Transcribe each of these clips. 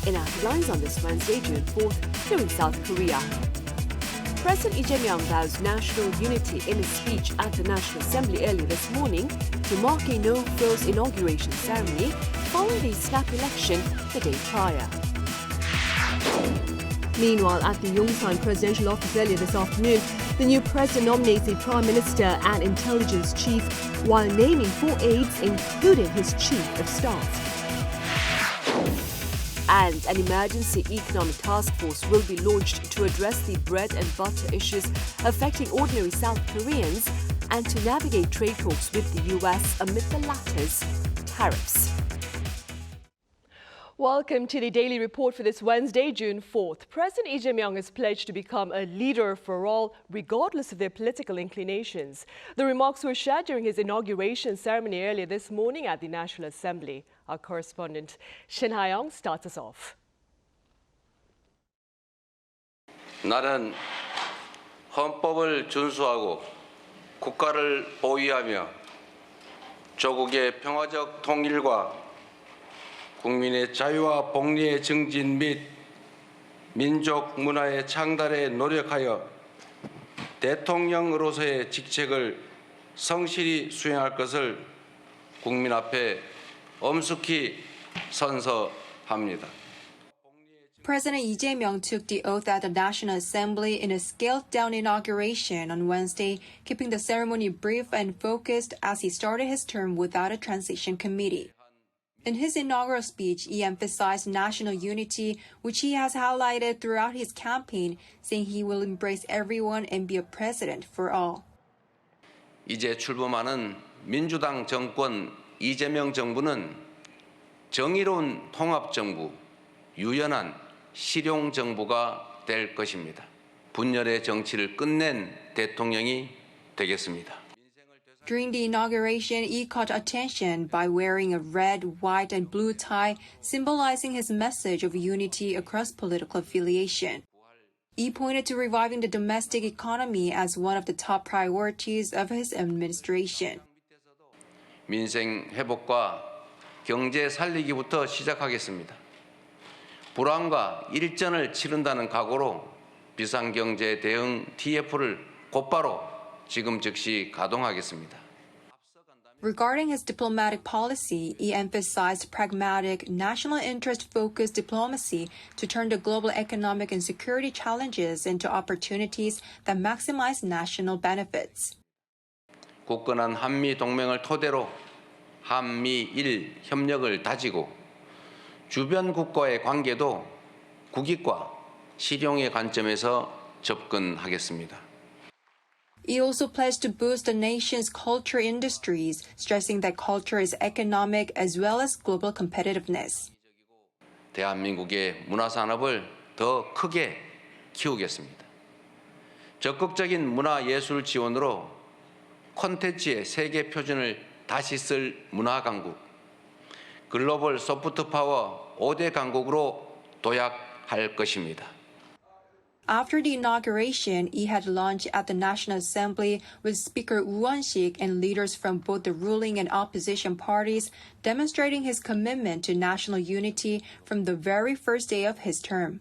Inauguration on this Wednesday, June 4th, here in South Korea. President Lee Jae-myung vows national unity in his speech at the National Assembly early this morning to mark a no-frills inauguration ceremony following the snap election the day prior. Meanwhile, at the Yongsan Presidential Office earlier this afternoon, the new president nominates a prime minister and intelligence chief while naming 4 aides, including his chief of staff. And an emergency economic task force will be launched to address the bread and butter issues affecting ordinary South Koreans and to navigate trade talks with the US amid the latter's tariffs. Welcome to the Daily Report for this Wednesday, June 4th. President Lee Jae-myung has pledged to become a leader for all, regardless of their political inclinations. The remarks were shared during his inauguration ceremony earlier this morning at the National Assembly. Our correspondent Shin Ha-young starts us off. 나는 헌법을 준수하고 국가를 보위하며 조국의 평화적 통일과 국민의 자유와 복리의 증진 및 민족 문화의 창달에 노력하여 대통령으로서의 직책을 성실히 수행할 것을 국민 앞에 엄숙히 선서합니다. President Lee Jae-myung took the oath at the National Assembly in a scaled-down inauguration on Wednesday, keeping the ceremony brief and focused as he started his term without a transition committee. In his inaugural speech, he emphasized national unity, which he has highlighted throughout his campaign, saying he will embrace everyone and be a president for all. 이제 출범하는 민주당 정권 이재명 정부는 정의로운 통합정부, 유연한 실용정부가 될 것입니다. 분열의 정치를 끝낸 대통령이 되겠습니다. During the inauguration, he caught attention by wearing a red, white, and blue tie, symbolizing his message of unity across political affiliation. He pointed to reviving the domestic economy as one of the top priorities of his administration. 민생 회복과 경제 살리기부터 시작하겠습니다. 불황과 일전을 치른다는 각오로 비상경제 대응 TF를 곧바로 지금 즉시 가동하겠습니다. Regarding his diplomatic policy, he emphasized pragmatic, national interest-focused diplomacy to turn the global economic and security challenges into opportunities that maximize national benefits. 굳건한 한미 동맹을 토대로 한미일 협력을 다지고 주변 국가의 관계도 국익과 실용의 관점에서 접근하겠습니다. He also pledged to boost the nation's culture industries, stressing that culture is economic as well as global competitiveness. 대한민국의 문화산업을 더 크게 키우겠습니다. 적극적인 문화예술 지원으로 콘텐츠의 세계 표준을 다시 쓸 문화 강국, 글로벌 소프트 파워 5대 강국으로 도약할 것입니다. After the inauguration, he had lunch at the National Assembly with Speaker Woo Won-sik and leaders from both the ruling and opposition parties, demonstrating his commitment to national unity from the very first day of his term.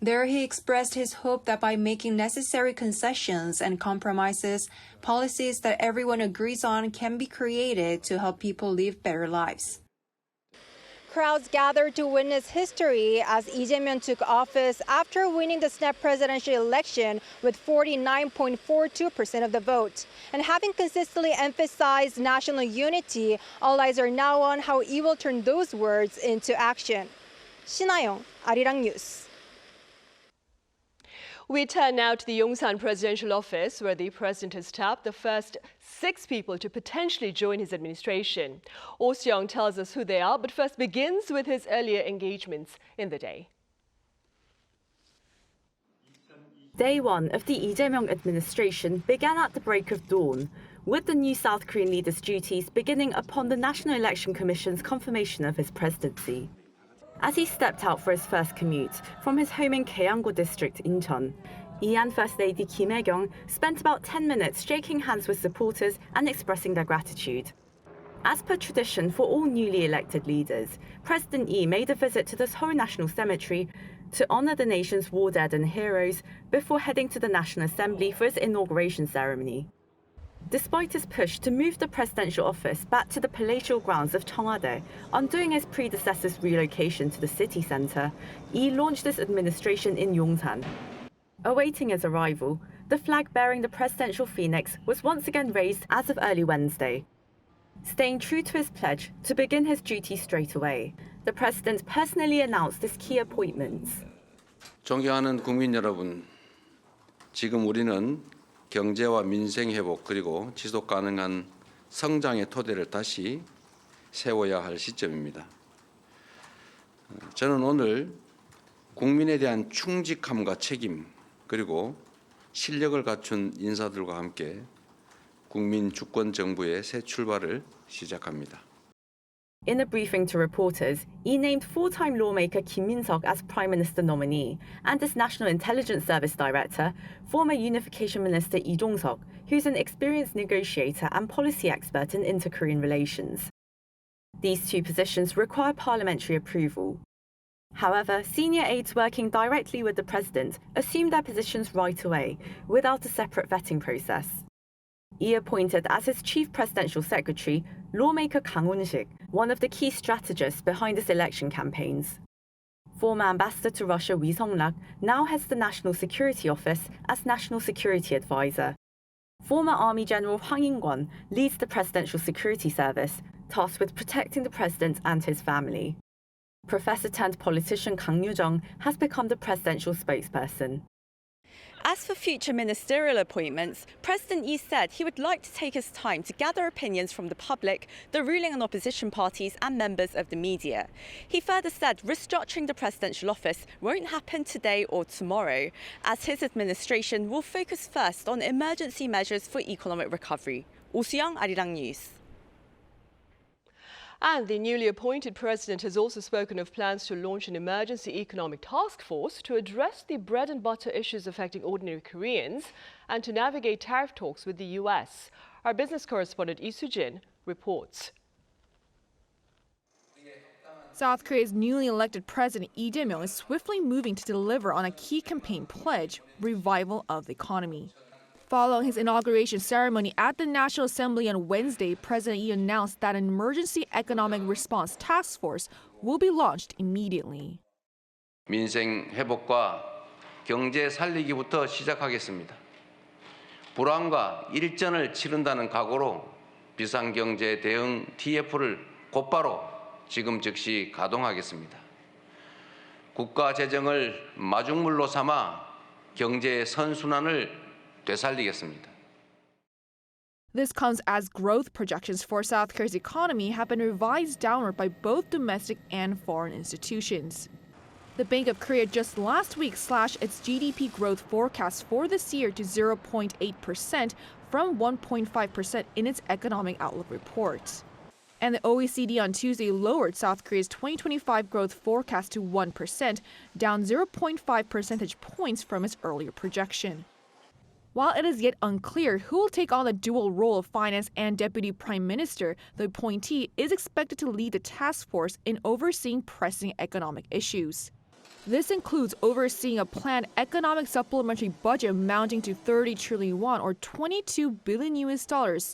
There, he expressed his hope that by making necessary concessions and compromises, policies that everyone agrees on can be created to help people live better lives. Crowds gathered to witness history as Lee Jae-myung took office after winning the snap presidential election with 49.42% of the vote. And having consistently emphasized national unity, all eyes are now on how he will turn those words into action. Shin Ha-young, Arirang News. We turn now to the Yongsan Presidential Office, where the president has tapped the first 6 people to potentially join his administration. Oh Seong tells us who they are, but first begins with his earlier engagements in the day. Day 1 of the Lee Jae-myung administration began at the break of dawn, with the new South Korean leader's duties beginning upon the National Election Commission's confirmation of his presidency. As he stepped out for his first commute from his home in Gyeonggo District, Incheon, Lee and First Lady Kim Hae-kyung spent about 10 minutes shaking hands with supporters and expressing their gratitude. As per tradition for all newly elected leaders, President Lee made a visit to the Seoul National Cemetery to honor the nation's war dead and heroes before heading to the National Assembly for his inauguration ceremony. Despite his push to move the presidential office back to the palatial grounds of Cheongwade, undoing his predecessor's relocation to the city centre, Lee launched his administration in Yongsan. Awaiting his arrival, the flag bearing the presidential phoenix was once again raised as of early Wednesday. Staying true to his pledge to begin his duties straight away, the president personally announced his key appointments. 존경하는 국민 여러분, 지금 우리는 경제와 민생 회복 그리고 지속 가능한 성장의 토대를 다시 세워야 할 시점입니다. 저는 오늘 국민에 대한 충직함과 책임 그리고 실력을 갖춘 인사들과 함께 국민 주권 정부의 새 출발을 시작합니다. In a briefing to reporters, Lee named four-time lawmaker Kim Min-seok as Prime Minister nominee and as National Intelligence Service Director, former Unification Minister Lee Dong-seok, who's an experienced negotiator and policy expert in inter-Korean relations. These two positions require parliamentary approval. However, senior aides working directly with the president assumed their positions right away, without a separate vetting process. Lee appointed as his chief presidential secretary lawmaker Kang Won-sik, one of the key strategists behind his election campaigns. Former ambassador to Russia Wi Song-lak now heads the National Security Office as National Security Advisor. Former Army General Hwang In-kwon leads the Presidential Security Service, tasked with protecting the president and his family. Professor-turned-politician Kang Yoo-jung has become the presidential spokesperson. As for future ministerial appointments, President Lee said he would like to take his time to gather opinions from the public, the ruling and opposition parties and members of the media. He further said restructuring the presidential office won't happen today or tomorrow, as his administration will focus first on emergency measures for economic recovery. Oh Soo-young, Arirang News. And the newly appointed president has also spoken of plans to launch an emergency economic task force to address the bread and butter issues affecting ordinary Koreans and to navigate tariff talks with the US. Our business correspondent Lee Soo-jin reports. South Korea's newly elected president Lee Jae-myung is swiftly moving to deliver on a key campaign pledge, revival of the economy. Following his inauguration ceremony at the National Assembly on Wednesday, President Lee announced that an emergency economic response task force will be launched immediately. 민생 회복과 경제 살리기부터 시작하겠습니다. 불황과 일전을 치른다는 각오로 비상경제 대응 TF를 곧바로 지금 즉시 가동하겠습니다. 국가 재정을 마중물로 삼아 경제의 선순환을 되살리겠습니다. This comes as growth projections for South Korea's economy have been revised downward by both domestic and foreign institutions. The Bank of Korea just last week slashed its GDP growth forecast for this year to 0.8% from 1.5% in its economic outlook report. And the OECD on Tuesday lowered South Korea's 2025 growth forecast to 1%, down 0.5 percentage points from its earlier projection. While it is yet unclear who will take on the dual role of finance and deputy prime minister, the appointee is expected to lead the task force in overseeing pressing economic issues. This includes overseeing a planned economic supplementary budget amounting to 30 trillion won or $22 billion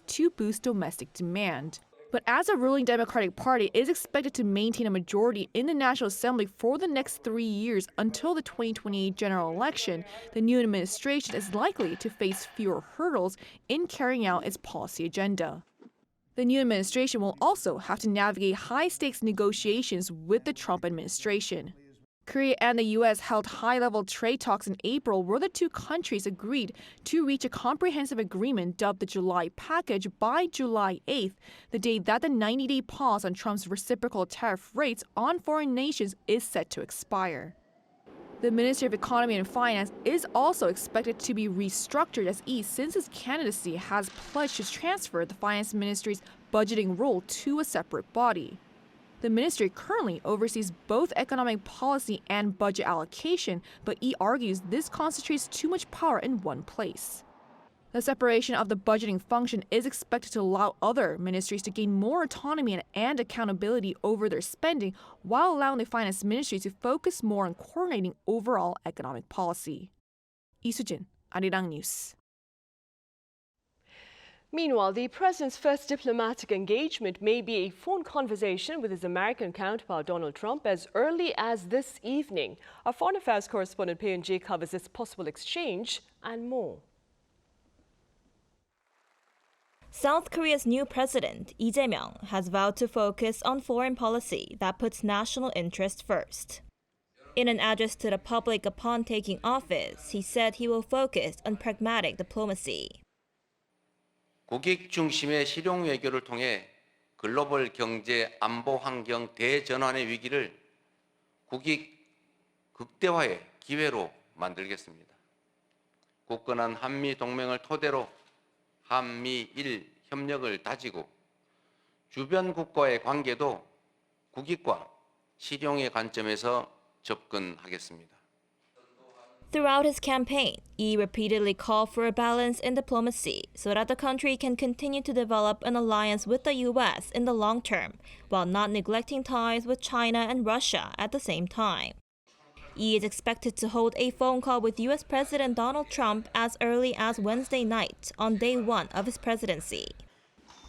to boost domestic demand. But as the ruling Democratic Party is expected to maintain a majority in the National Assembly for the next 3 years until the 2028 general election, the new administration is likely to face fewer hurdles in carrying out its policy agenda. The new administration will also have to navigate high-stakes negotiations with the Trump administration. Korea and the U.S. held high-level trade talks in April where the two countries agreed to reach a comprehensive agreement dubbed the July Package by July 8th, the day that the 90-day pause on Trump's reciprocal tariff rates on foreign nations is set to expire. The Ministry of Economy and Finance is also expected to be restructured as Lee, since his candidacy, has pledged to transfer the Finance Ministry's budgeting role to a separate body. The ministry currently oversees both economic policy and budget allocation, but Lee argues this concentrates too much power in one place. The separation of the budgeting function is expected to allow other ministries to gain more autonomy and accountability over their spending, while allowing the finance ministry to focus more on coordinating overall economic policy. Lee Soo-jin, Arirang News. Meanwhile, the president's first diplomatic engagement may be a phone conversation with his American counterpart Donald Trump as early as this evening. Our foreign affairs correspondent Pei Eun-jae covers this possible exchange and more. South Korea's new president, Lee Jae-myung, has vowed to focus on foreign policy that puts national interest first. In an address to the public upon taking office, he said he will focus on pragmatic diplomacy. 국익 중심의 실용 외교를 통해 글로벌 경제 안보 환경 대전환의 위기를 국익 극대화의 기회로 만들겠습니다. 굳건한 한미 동맹을 토대로 한미일 협력을 다지고 주변 국가의 관계도 국익과 실용의 관점에서 접근하겠습니다. Throughout his campaign, Lee repeatedly called for a balance in diplomacy so that the country can continue to develop an alliance with the U.S. in the long term, while not neglecting ties with China and Russia at the same time. Lee is expected to hold a phone call with U.S. President Donald Trump as early as Wednesday night on day one of his presidency.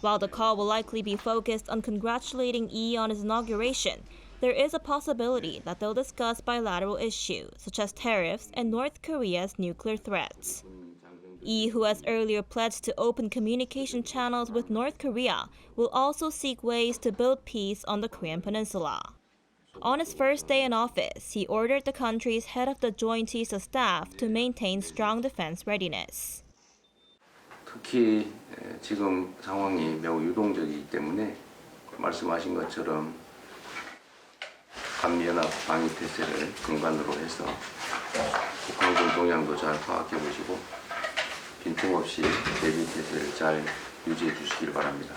While the call will likely be focused on congratulating Lee on his inauguration, there is a possibility that they'll discuss bilateral issues such as tariffs and North Korea's nuclear threats. Lee, who has earlier pledged to open communication channels with North Korea, will also seek ways to build peace on the Korean peninsula. On his first day in office, he ordered the country's head of the Joint Chiefs of Staff to maintain strong defense readiness. 특히 지금 상황이 매우 유동적이기 때문에 말씀하신 것처럼 한미연합 방위 태세를 근간으로 해서 북한군 동향도 잘 파악해 보시고 빈틈없이 대비 태세를 잘 유지해 주시길 바랍니다.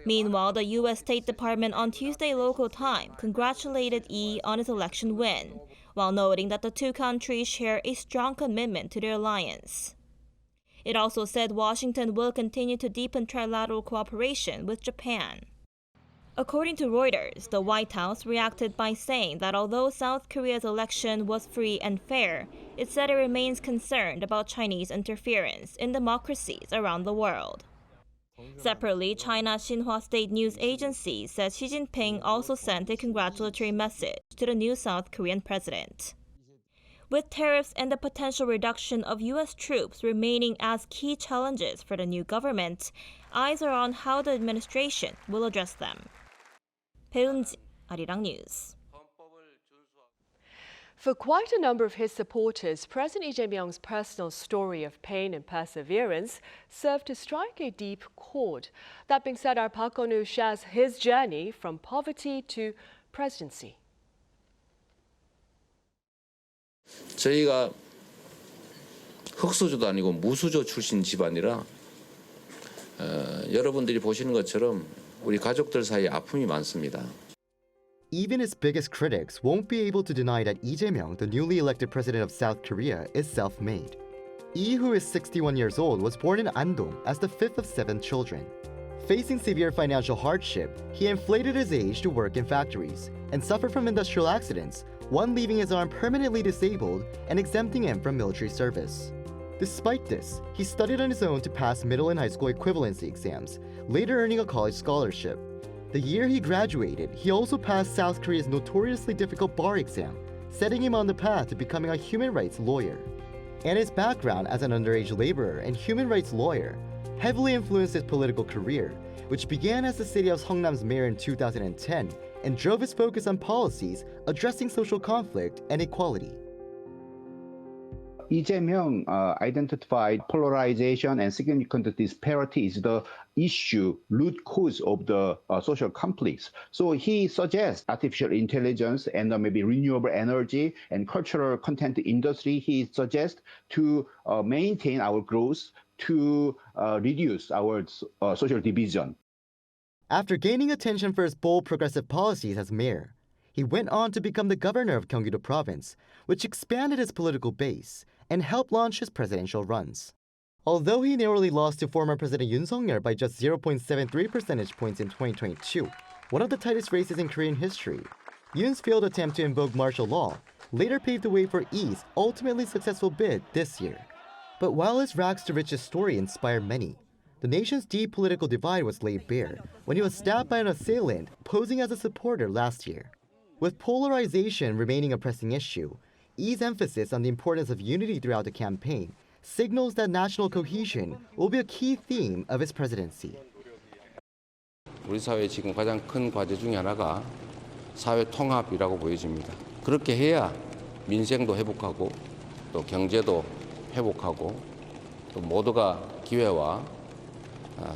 Meanwhile, the U.S. State Department on Tuesday local time congratulated Lee on his election win, while noting that the two countries share a strong commitment to their alliance. It also said Washington will continue to deepen trilateral cooperation with Japan. According to Reuters, the White House reacted by saying that although South Korea's election was free and fair, it said it remains concerned about Chinese interference in democracies around the world. Separately, China's Xinhua State News Agency says Xi Jinping also sent a congratulatory message to the new South Korean president. With tariffs and the potential reduction of U.S. troops remaining as key challenges for the new government, eyes are on how the administration will address them. Pei Eun-jae, Arirang News. For quite a number of his supporters, President Lee Jae-myung's personal story of pain and perseverance served to strike a deep chord. That being said, our Park Eun-woo shares his journey from poverty to presidency. 저희가 흑수저도 아니고 무수저 출신 집안이라 여러분들이 보시는 것처럼 우리 가족들 사이에 아픔이 많습니다. Even his biggest critics won't be able to deny that Lee Jae-myung, the newly elected president of South Korea, is self-made. Lee, who is 61 years old, was born in Andong as the fifth of 7 children. Facing severe financial hardship, he inflated his age to work in factories and suffered from industrial accidents, one leaving his arm permanently disabled and exempting him from military service. Despite this, he studied on his own to pass middle and high school equivalency exams, later earning a college scholarship. The year he graduated, he also passed South Korea's notoriously difficult bar exam, setting him on the path to becoming a human rights lawyer. And his background as an underage laborer and human rights lawyer heavily influenced his political career, which began as the city of Seongnam's mayor in 2010 and drove his focus on policies addressing social conflict and equality. Lee Jae-myung identified polarization and significant disparity is the root cause of the social conflicts. So he suggests artificial intelligence and maybe renewable energy and cultural content industry. He suggests to maintain our growth, to reduce our social division. After gaining attention for his bold progressive policies as mayor, he went on to become the governor of Gyeonggi-do Province, which expanded his political base and help launch his presidential runs. Although he narrowly lost to former President Yoon Suk-yeol by just 0.73 percentage points in 2022, one of the tightest races in Korean history, Yoon's failed attempt to invoke martial law later paved the way for I's ultimately successful bid this year. But while his rags to riches story inspired many, the nation's deep political divide was laid bare when he was stabbed by an assailant posing as a supporter last year. With polarization remaining a pressing issue, I's emphasis on the importance of unity throughout the campaign signals that national cohesion will be a key theme of his presidency. 우리 사회의 지금 가장 큰 과제 중에 하나가 사회 통합이라고 보여집니다. 그렇게 해야 민생도 회복하고 또 경제도 회복하고 또 모두가 기회와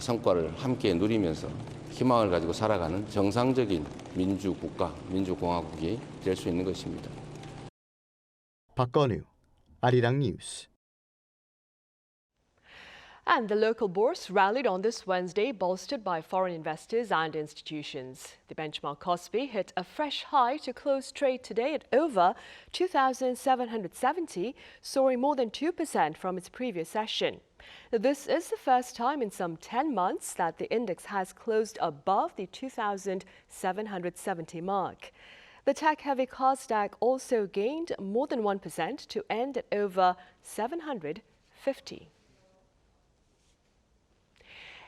성과를 함께 누리면서 희망을 가지고 살아가는 정상적인 민주국가, 민주공화국이 될 수 있는 것입니다. 박건우, 아리랑 뉴스. And the local bourse rallied on this Wednesday, bolstered by foreign investors and institutions. The benchmark Kospi hit a fresh high to close trade today at over 2,770, soaring more than 2% from its previous session. This is the first time in some 10 months that the index has closed above the 2,770 mark. The tech-heavy Kosdaq also gained more than 1% to end at over 750.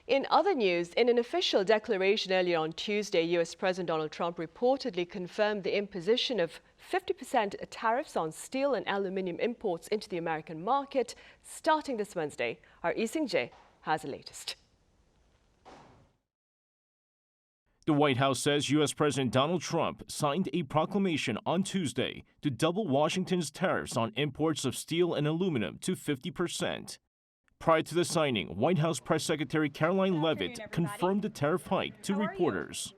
In other news, in an official declaration earlier on Tuesday, U.S. President Donald Trump reportedly confirmed the imposition of 50% tariffs on steel and aluminum imports into the American market starting this Wednesday. Our Lee Jae-myung has the latest. The White House says U.S. President Donald Trump signed a proclamation on Tuesday to double Washington's tariffs on imports of steel and aluminum to 50%. Prior to the signing, White House Press Secretary Caroline Leavitt confirmed the tariff hike to reporters.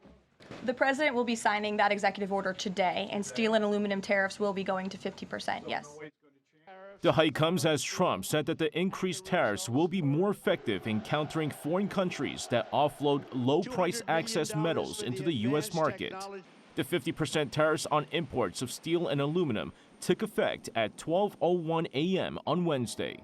The president will be signing that executive order today, and steel and aluminum tariffs will be going to 50%, yes. The hike comes as Trump said that the increased tariffs will be more effective in countering foreign countries that offload low-price access metals into the U.S. market. The 50% tariffs on imports of steel and aluminum took effect at 12:01 a.m. on Wednesday.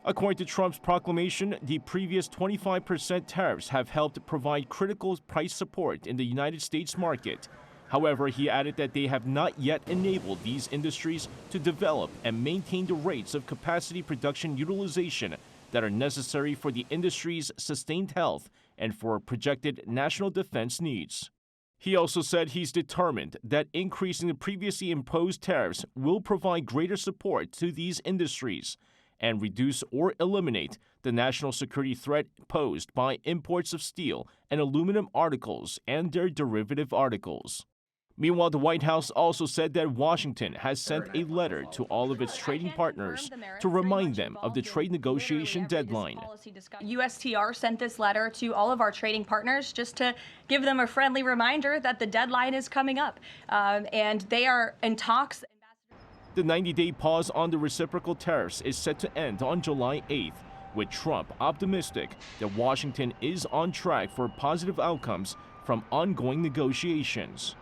According to Trump's proclamation, the previous 25% tariffs have helped provide critical price support in the United States market. However, he added that they have not yet enabled these industries to develop and maintain the rates of capacity production utilization that are necessary for the industry's sustained health and for projected national defense needs. He also said he's determined that increasing the previously imposed tariffs will provide greater support to these industries and reduce or eliminate the national security threat posed by imports of steel and aluminum articles and their derivative articles. Meanwhile, the White House also said that Washington has sent a letter to all of its trading partners to remind them of the trade negotiation deadline. USTR sent this letter to all of our trading partners just to give them a friendly reminder that the deadline is coming up, and they are in talks. The 90-day pause on the reciprocal tariffs is set to end on July 8th, with Trump optimistic that Washington is on track for positive outcomes from ongoing negotiations.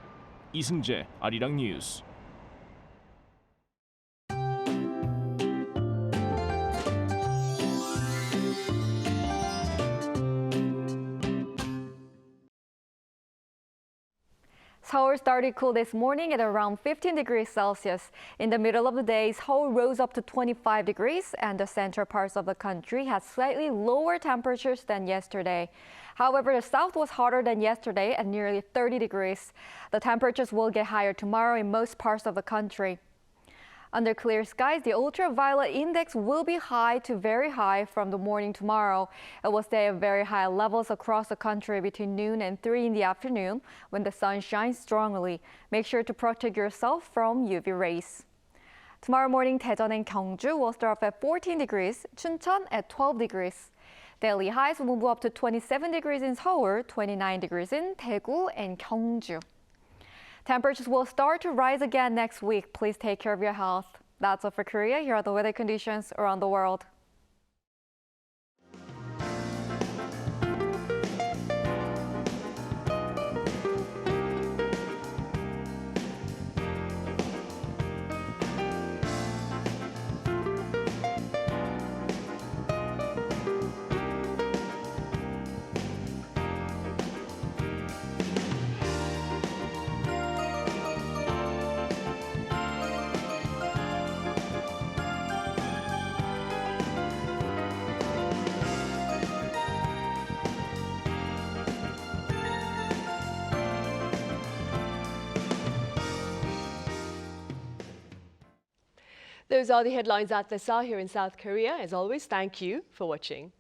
Lee Jae-myung, Arirang News. Seoul started cool this morning at around 15 degrees Celsius. In the middle of the day, Seoul rose up to 25 degrees, and the central parts of the country had slightly lower temperatures than yesterday. However, the south was hotter than yesterday at nearly 30 degrees. The temperatures will get higher tomorrow in most parts of the country. Under clear skies, the ultraviolet index will be high to very high from the morning tomorrow. It will stay at very high levels across the country between noon and 3 in the afternoon when the sun shines strongly. Make sure to protect yourself from UV rays. Tomorrow morning, Daejeon and Gyeongju will start off at 14 degrees, Chuncheon at 12 degrees. Daily highs will move up to 27 degrees in Seoul, 29 degrees in Daegu and Gyeongju. Temperatures will start to rise again next week. Please take care of your health. That's all for Korea. Here are the weather conditions around the world. those are the headlines at this hour here in South Korea. As always, thank you for watching.